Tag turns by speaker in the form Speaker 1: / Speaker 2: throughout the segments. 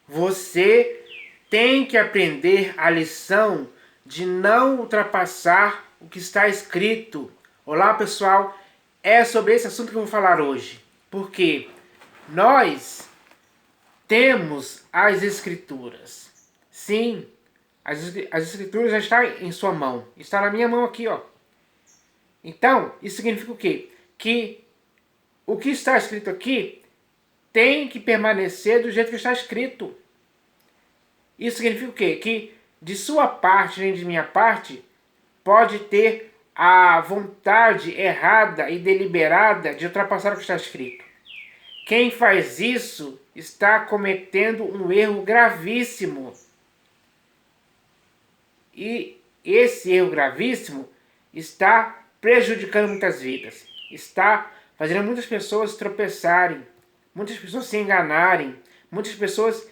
Speaker 1: Você tem que aprender a lição de não ultrapassar o que está escrito. Olá, pessoal, é sobre esse assunto que eu vou falar hoje. Porque nós temos as escrituras. Sim, as escrituras já estão em sua mão. Está na minha mão aqui, ó. Então, isso significa o quê? Que o que está escrito aqui tem que permanecer do jeito que está escrito. Isso significa o quê? Que de sua parte nem de minha parte pode ter a vontade errada e deliberada de ultrapassar o que está escrito. Quem faz isso está cometendo um erro gravíssimo. E esse erro gravíssimo está prejudicando muitas vidas. Está fazendo muitas pessoas tropeçarem, muitas pessoas se enganarem, muitas pessoas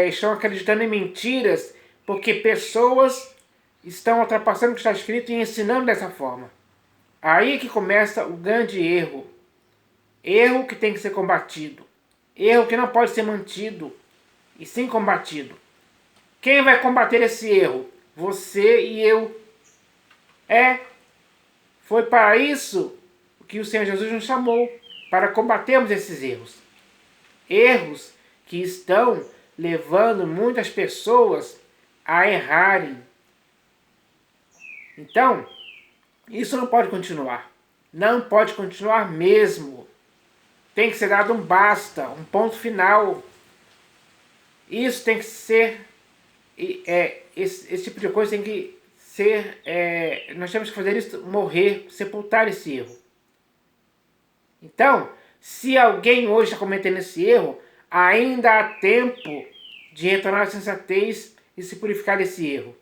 Speaker 1: estão acreditando em mentiras porque pessoas estão ultrapassando o que está escrito e ensinando dessa forma. Aí que começa o grande erro. Erro que tem que ser combatido. Erro que não pode ser mantido e sim combatido. Quem vai combater esse erro? Você e eu. Foi para isso que o Senhor Jesus nos chamou, para combatermos esses erros. Erros que estão levando muitas pessoas a errarem. Então, isso não pode continuar. Não pode continuar mesmo. Tem que ser dado um basta, um ponto final. Isso tem que ser... esse tipo de coisa tem que ser... nós temos que fazer isso, morrer, sepultar esse erro. Então, se alguém hoje está cometendo esse erro, ainda há tempo de retornar à sensatez e se purificar desse erro.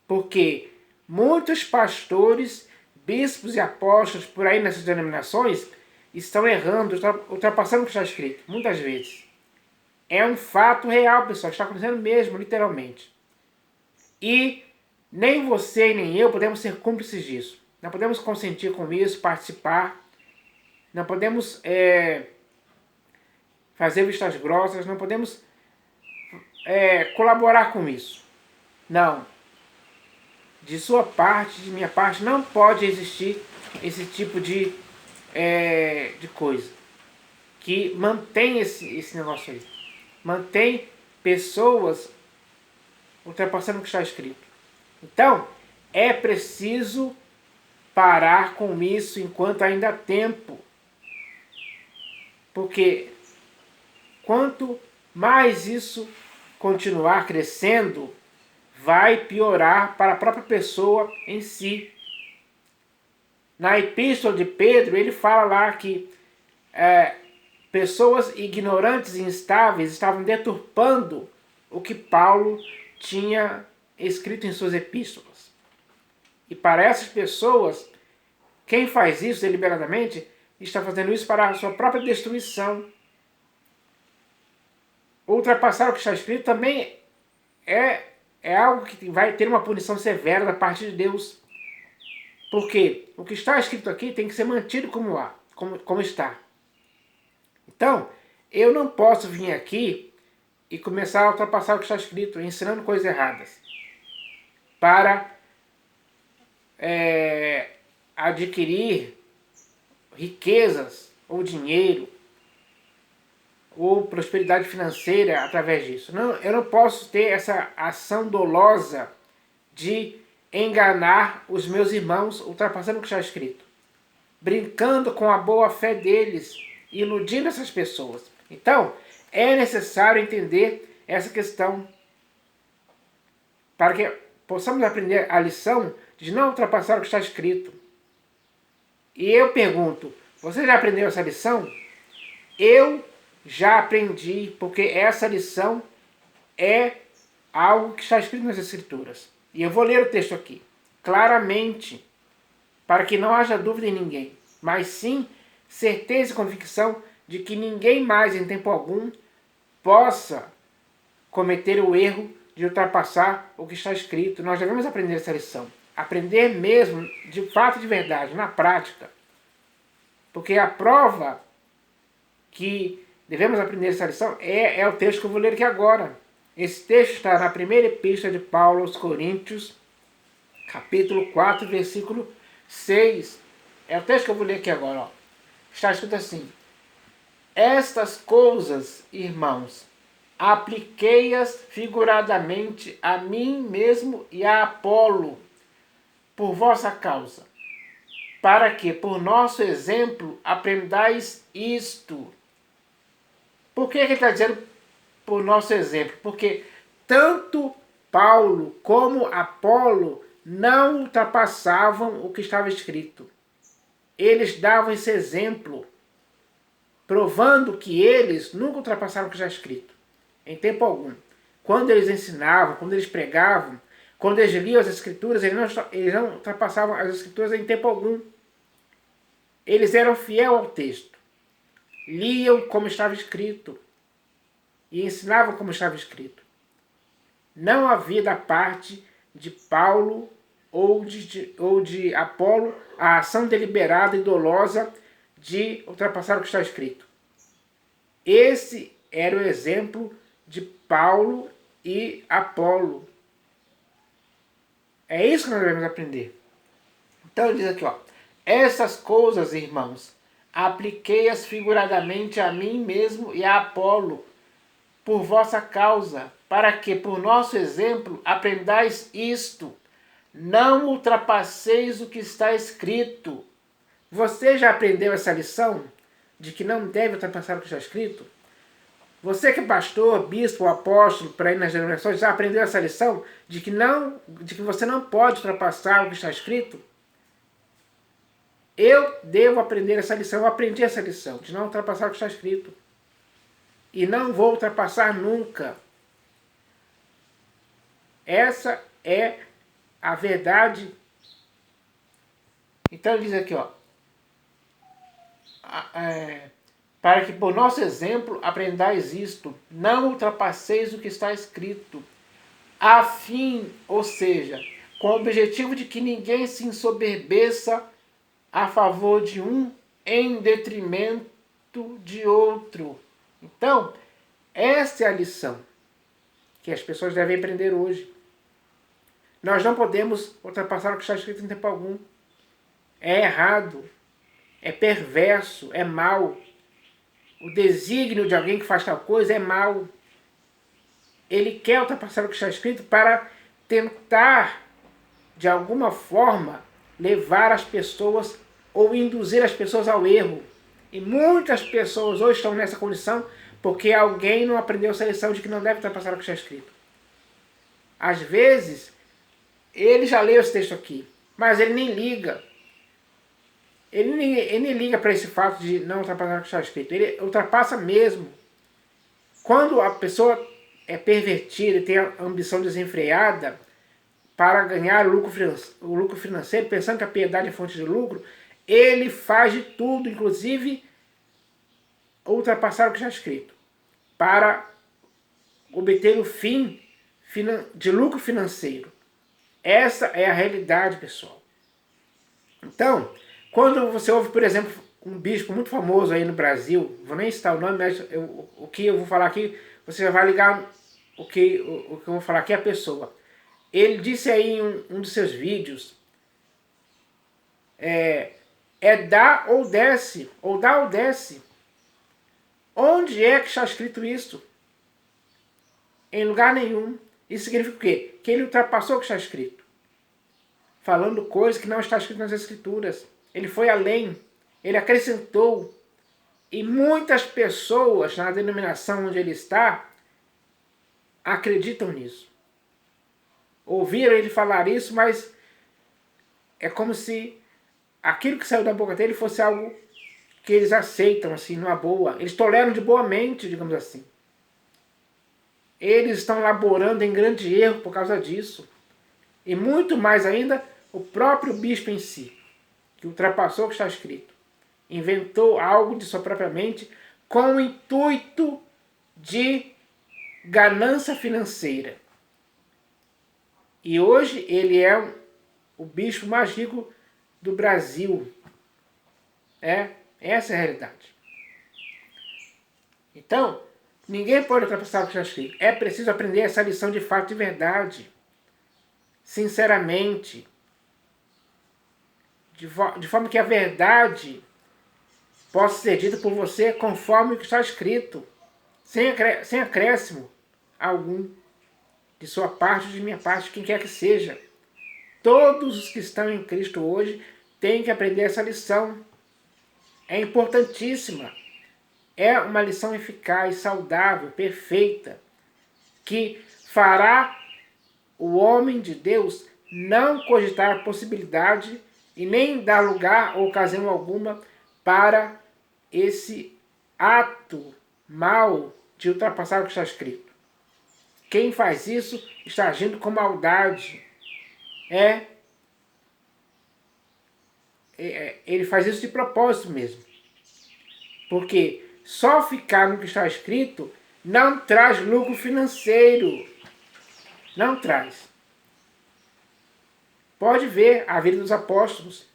Speaker 1: Porque muitos pastores, bispos e apóstolos por aí nessas denominações estão errando, ultrapassando o que está escrito, muitas vezes. É um fato real, pessoal, está acontecendo mesmo, literalmente. E nem você nem eu podemos ser cúmplices disso. Não podemos consentir com isso, participar. Não podemos fazer vistas grossas, não podemos colaborar com isso. Não. De sua parte, de minha parte, não pode existir esse tipo de coisa. Que mantém esse negócio aí. Mantém pessoas ultrapassando o que está escrito. Então, é preciso parar com isso enquanto ainda há tempo. Porque quanto mais isso continuar crescendo, vai piorar para a própria pessoa em si. Na epístola de Pedro, ele fala lá que pessoas ignorantes e instáveis estavam deturpando o que Paulo tinha escrito em suas epístolas. E para essas pessoas, quem faz isso deliberadamente está fazendo isso para a sua própria destruição. Ultrapassar o que está escrito também é algo que vai ter uma punição severa da parte de Deus. Porque o que está escrito aqui tem que ser mantido como está. Então, eu não posso vir aqui e começar a ultrapassar o que está escrito, ensinando coisas erradas, para adquirir riquezas ou dinheiro ou prosperidade financeira através disso. Não, eu não posso ter essa ação dolosa de enganar os meus irmãos ultrapassando o que está escrito, brincando com a boa fé deles, iludindo essas pessoas. Então, é necessário entender essa questão para que possamos aprender a lição de não ultrapassar o que está escrito. E eu pergunto, você já aprendeu essa lição? Eu já aprendi, porque essa lição é algo que está escrito nas Escrituras. E eu vou ler o texto aqui, claramente, para que não haja dúvida em ninguém, mas sim certeza e convicção de que ninguém mais, em tempo algum, possa cometer o erro de ultrapassar o que está escrito. Nós devemos aprender essa lição. Aprender mesmo, de fato, de verdade, na prática. Porque a prova que devemos aprender essa lição, é o texto que eu vou ler aqui agora. Esse texto está na primeira epístola de Paulo aos Coríntios, capítulo 4, versículo 6. É o texto que eu vou ler aqui agora. Ó. Está escrito assim: estas coisas, irmãos, apliquei-as figuradamente a mim mesmo e a Apolo, por vossa causa, para que, por nosso exemplo, aprendais isto. Por que ele está dizendo por nosso exemplo? Porque tanto Paulo como Apolo não ultrapassavam o que estava escrito. Eles davam esse exemplo, provando que eles nunca ultrapassaram o que já escrito, em tempo algum. Quando eles ensinavam, quando eles pregavam, quando eles liam as escrituras, eles não ultrapassavam as escrituras em tempo algum. Eles eram fiéis ao texto. Liam como estava escrito e ensinavam como estava escrito. Não havia da parte de Paulo ou de Apolo a ação deliberada e dolosa de ultrapassar o que está escrito. Esse era o exemplo de Paulo e Apolo. É isso que nós devemos aprender. Então ele diz aqui, ó: essas coisas, irmãos, apliquei-as figuradamente a mim mesmo e a Apolo, por vossa causa, para que, por nosso exemplo, aprendais isto. Não ultrapasseis o que está escrito. Você já aprendeu essa lição de que não deve ultrapassar o que está escrito? Você que é pastor, bispo, apóstolo, para ir nas denominações, já aprendeu essa lição de que você não pode ultrapassar o que está escrito? Eu devo aprender essa lição, eu aprendi essa lição, de não ultrapassar o que está escrito. E não vou ultrapassar nunca. Essa é a verdade. Então ele diz aqui, ó: para que por nosso exemplo aprendais isto, não ultrapasseis o que está escrito, a fim, ou seja, com o objetivo de que ninguém se ensoberbeça a favor de um em detrimento de outro. Então, essa é a lição que as pessoas devem aprender hoje. Nós não podemos ultrapassar o que está escrito em tempo algum. É errado, é perverso, é mau. O desígnio de alguém que faz tal coisa é mau. Ele quer ultrapassar o que está escrito para tentar, de alguma forma, levar as pessoas ou induzir as pessoas ao erro. E muitas pessoas hoje estão nessa condição porque alguém não aprendeu essa lição de que não deve ultrapassar o que está escrito. Às vezes, ele já leu esse texto aqui, mas ele nem liga. Ele nem liga para esse fato de não ultrapassar o que está escrito. Ele ultrapassa mesmo. Quando a pessoa é pervertida e tem a ambição desenfreada para ganhar o lucro financeiro, pensando que a piedade é fonte de lucro, ele faz de tudo, inclusive ultrapassar o que está escrito, para obter o fim de lucro financeiro. Essa é a realidade, pessoal. Então, quando você ouve, por exemplo, um bispo muito famoso aí no Brasil, vou nem citar o nome, mas o que eu vou falar aqui, você já vai ligar o que eu vou falar aqui à pessoa. Ele disse aí em um dos seus vídeos, dá ou desce, ou dá ou desce. Onde é que está escrito isso? Em lugar nenhum. Isso significa o quê? Que ele ultrapassou o que está escrito. Falando coisas que não está escrito nas Escrituras. Ele foi além. Ele acrescentou. E muitas pessoas na denominação onde ele está acreditam nisso. Ouviram ele falar isso, mas é como se aquilo que saiu da boca dele fosse algo que eles aceitam, assim, numa boa. Eles toleram de boa mente, digamos assim. Eles estão laborando em grande erro por causa disso. E muito mais ainda, o próprio bispo em si, que ultrapassou o que está escrito. Inventou algo de sua própria mente com o intuito de ganância financeira. E hoje ele é o bispo mais rico do Brasil. Essa é a realidade. Então, ninguém pode ultrapassar o que está escrito. É preciso aprender essa lição de fato e verdade. Sinceramente. De forma que a verdade possa ser dita por você conforme o que está escrito. Sem acréscimo algum. De sua parte ou de minha parte, quem quer que seja. Todos os que estão em Cristo hoje têm que aprender essa lição. É importantíssima. É uma lição eficaz, saudável, perfeita, que fará o homem de Deus não cogitar a possibilidade e nem dar lugar ou ocasião alguma para esse ato mau de ultrapassar o que está escrito. Quem faz isso está agindo com maldade. Ele faz isso de propósito mesmo. Porque só ficar no que está escrito não traz lucro financeiro. Não traz. Pode ver a vida dos apóstolos.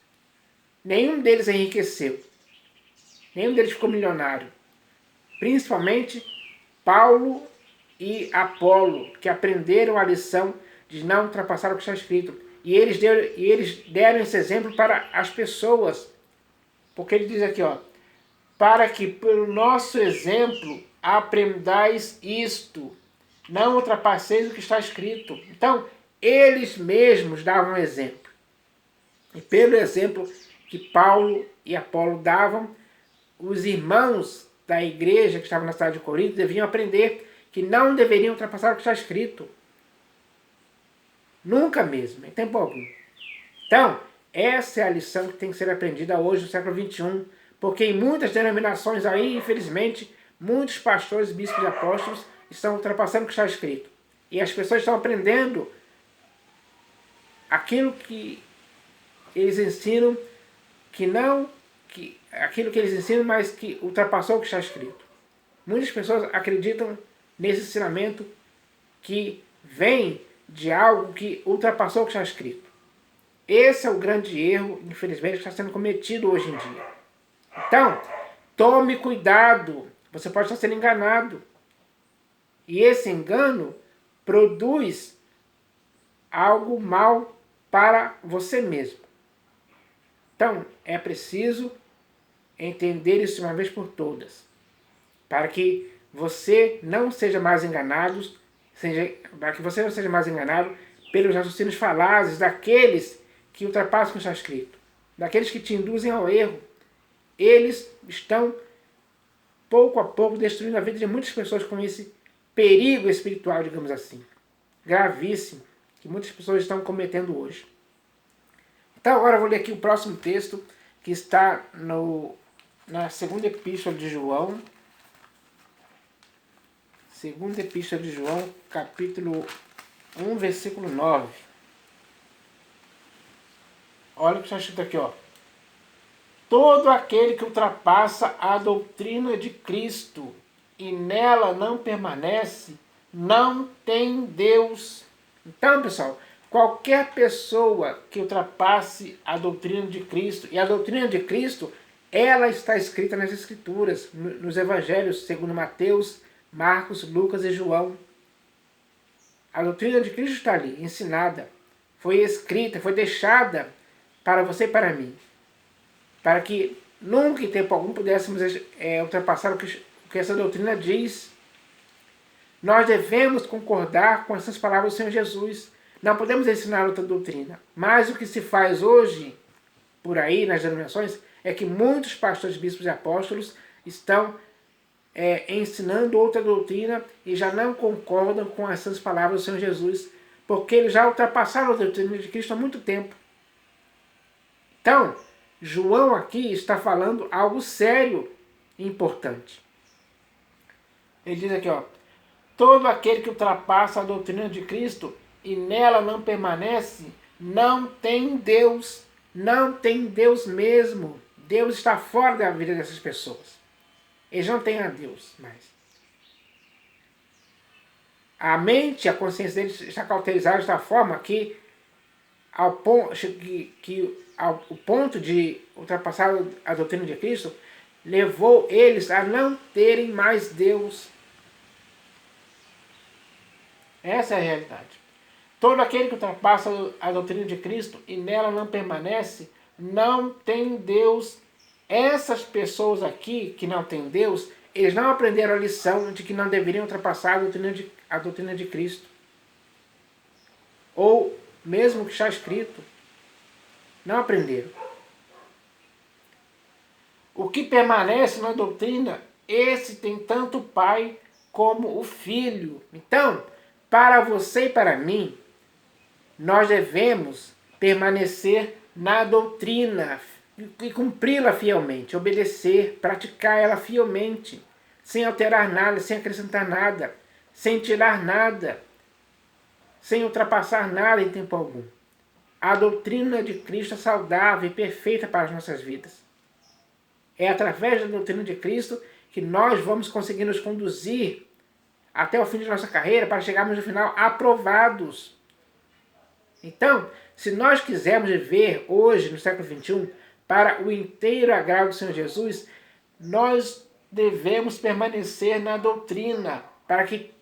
Speaker 1: Nenhum deles enriqueceu. Nenhum deles ficou milionário. Principalmente Paulo e Apolo, que aprenderam a lição de não ultrapassar o que está escrito. E eles deram esse exemplo para as pessoas. Porque ele diz aqui, para que pelo nosso exemplo aprendais isto, não ultrapasseis o que está escrito. Então, eles mesmos davam exemplo. E pelo exemplo que Paulo e Apolo davam, os irmãos da igreja que estavam na cidade de Corinto deviam aprender que não deveriam ultrapassar o que está escrito. Nunca mesmo, em tempo algum. Então, essa é a lição que tem que ser aprendida hoje no século XXI, porque em muitas denominações aí, infelizmente, muitos pastores, bispos e apóstolos estão ultrapassando o que está escrito. E as pessoas estão aprendendo aquilo que eles ensinam, aquilo que eles ensinam, mas que ultrapassou o que está escrito. Muitas pessoas acreditam nesse ensinamento que vem de algo que ultrapassou o que está escrito. Esse é o grande erro, infelizmente, que está sendo cometido hoje em dia. Então, tome cuidado. Você pode estar sendo enganado. E esse engano produz algo mal para você mesmo. Então, é preciso entender isso de uma vez por todas. Para que você não seja mais enganado, pelos raciocínios falazes daqueles que ultrapassam o que está escrito, daqueles que te induzem ao erro. Eles estão, pouco a pouco, destruindo a vida de muitas pessoas com esse perigo espiritual, digamos assim, gravíssimo, que muitas pessoas estão cometendo hoje. Então agora eu vou ler aqui o próximo texto, que está na segunda epístola de João. Segunda epístola de João, capítulo 1, versículo 9. Olha o que está escrito aqui, Todo aquele que ultrapassa a doutrina de Cristo e nela não permanece, não tem Deus. Então, pessoal, qualquer pessoa que ultrapasse a doutrina de Cristo, e a doutrina de Cristo, ela está escrita nas Escrituras, nos Evangelhos, segundo Mateus, Marcos, Lucas e João. A doutrina de Cristo está ali, ensinada, foi escrita, foi deixada para você e para mim, para que nunca em tempo algum pudéssemos ultrapassar o que essa doutrina diz. Nós devemos concordar com essas palavras do Senhor Jesus. Não podemos ensinar outra doutrina. Mas o que se faz hoje, por aí, nas denominações, é que muitos pastores, bispos e apóstolos estão ensinando outra doutrina e já não concordam com essas palavras do Senhor Jesus, porque eles já ultrapassaram a doutrina de Cristo há muito tempo. Então, João aqui está falando algo sério e importante. Ele diz aqui, todo aquele que ultrapassa a doutrina de Cristo e nela não permanece, não tem Deus. Não tem Deus mesmo. Deus está fora da vida dessas pessoas. Eles não têm a Deus mais. A mente, a consciência deles está cauterizada de forma que ao ponto de ultrapassar a doutrina de Cristo, levou eles a não terem mais Deus. Essa é a realidade. Todo aquele que ultrapassa a doutrina de Cristo e nela não permanece, não tem Deus. Essas pessoas aqui que não têm Deus, eles não aprenderam a lição de que não deveriam ultrapassar a doutrina de Cristo. Ou mesmo o que está escrito. Não aprenderam. O que permanece na doutrina, esse tem tanto o Pai como o Filho. Então, para você e para mim, nós devemos permanecer na doutrina e cumpri-la fielmente, obedecer, praticar ela fielmente, sem alterar nada, sem acrescentar nada, sem tirar nada, sem ultrapassar nada em tempo algum. A doutrina de Cristo é saudável e perfeita para as nossas vidas. É através da doutrina de Cristo que nós vamos conseguir nos conduzir até o fim de nossa carreira para chegarmos no final aprovados. Então, se nós quisermos viver hoje, no século XXI, para o inteiro agrado do Senhor Jesus, nós devemos permanecer na doutrina, para que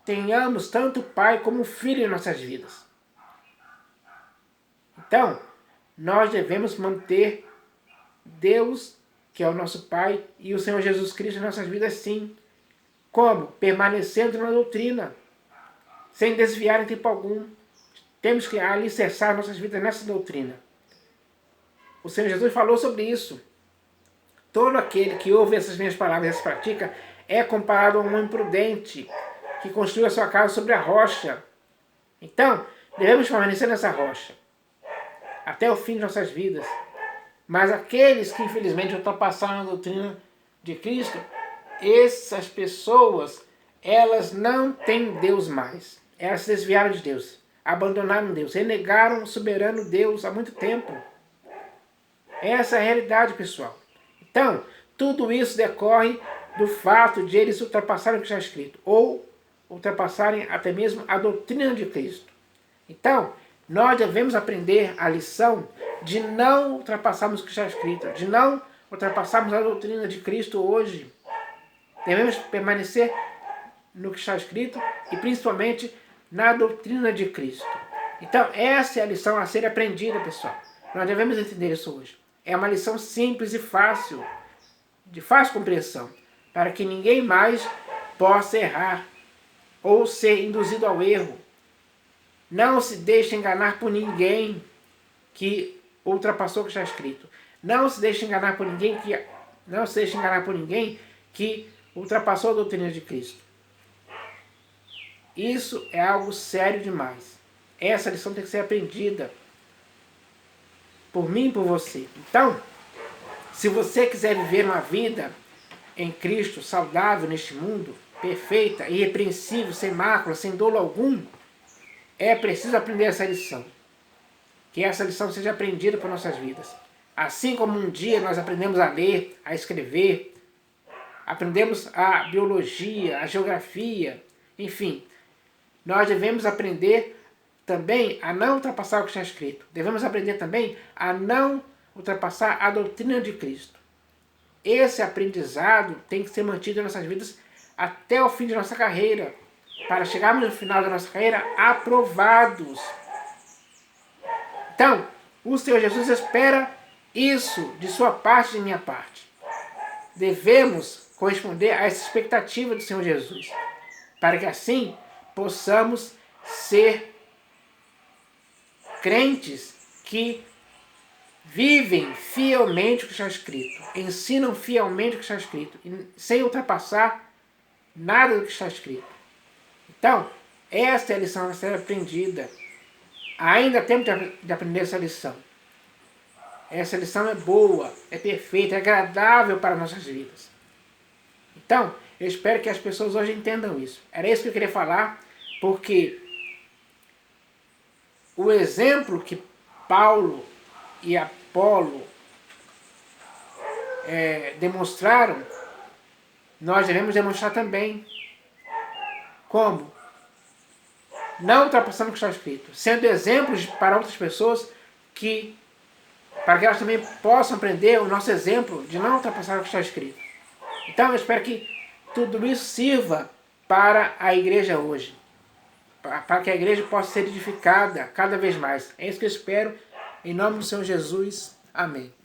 Speaker 1: tenhamos tanto o Pai como o Filho em nossas vidas. Então, nós devemos manter Deus, que é o nosso Pai, e o Senhor Jesus Cristo em nossas vidas sim. Como? Permanecendo na doutrina, sem desviar em tempo algum. Temos que alicerçar nossas vidas nessa doutrina. O Senhor Jesus falou sobre isso. Todo aquele que ouve essas minhas palavras e as pratica é comparado a um imprudente que construiu a sua casa sobre a rocha. Então, devemos permanecer nessa rocha até o fim de nossas vidas. Mas aqueles que infelizmente ultrapassaram a doutrina de Cristo, essas pessoas, elas não têm Deus mais. Elas se desviaram de Deus, abandonaram Deus, renegaram o soberano Deus há muito tempo. Essa é a realidade, pessoal. Então, tudo isso decorre do fato de eles ultrapassarem o que está escrito, ou ultrapassarem até mesmo a doutrina de Cristo. Então, nós devemos aprender a lição de não ultrapassarmos o que está escrito, de não ultrapassarmos a doutrina de Cristo hoje. Devemos permanecer no que está escrito e principalmente na doutrina de Cristo. Então, essa é a lição a ser aprendida, pessoal. Nós devemos entender isso hoje. É uma lição simples e fácil, de fácil compreensão, para que ninguém mais possa errar ou ser induzido ao erro. Não se deixe enganar por ninguém que ultrapassou o que está escrito. Não se deixe enganar por ninguém que ultrapassou a doutrina de Cristo. Isso é algo sério demais. Essa lição tem que ser aprendida por mim e por você. Então, se você quiser viver uma vida em Cristo, saudável neste mundo, perfeita, irrepreensível, sem mácula, sem dolo algum, é preciso aprender essa lição. Que essa lição seja aprendida por nossas vidas. Assim como um dia nós aprendemos a ler, a escrever, aprendemos a biologia, a geografia, enfim, nós devemos aprender também a não ultrapassar o que está escrito. Devemos aprender também a não ultrapassar a doutrina de Cristo. Esse aprendizado tem que ser mantido em nossas vidas até o fim de nossa carreira, para chegarmos no final da nossa carreira aprovados. Então, o Senhor Jesus espera isso de sua parte e de minha parte. Devemos corresponder a essa expectativa do Senhor Jesus, para que assim possamos ser crentes que vivem fielmente o que está escrito, ensinam fielmente o que está escrito, sem ultrapassar nada do que está escrito. Então, esta é a lição a ser aprendida. Ainda temos de aprender essa lição. Essa lição é boa, é perfeita, é agradável para nossas vidas. Então, eu espero que as pessoas hoje entendam isso. Era isso que eu queria falar, porque o exemplo que Paulo e Apolo demonstraram, nós devemos demonstrar também. Como? Não ultrapassando o que está escrito, sendo exemplos para outras pessoas que para que elas também possam aprender o nosso exemplo de não ultrapassar o que está escrito. Então eu espero que tudo isso sirva para a igreja hoje, para que a igreja possa ser edificada cada vez mais. É isso que eu espero, em nome do Senhor Jesus. Amém.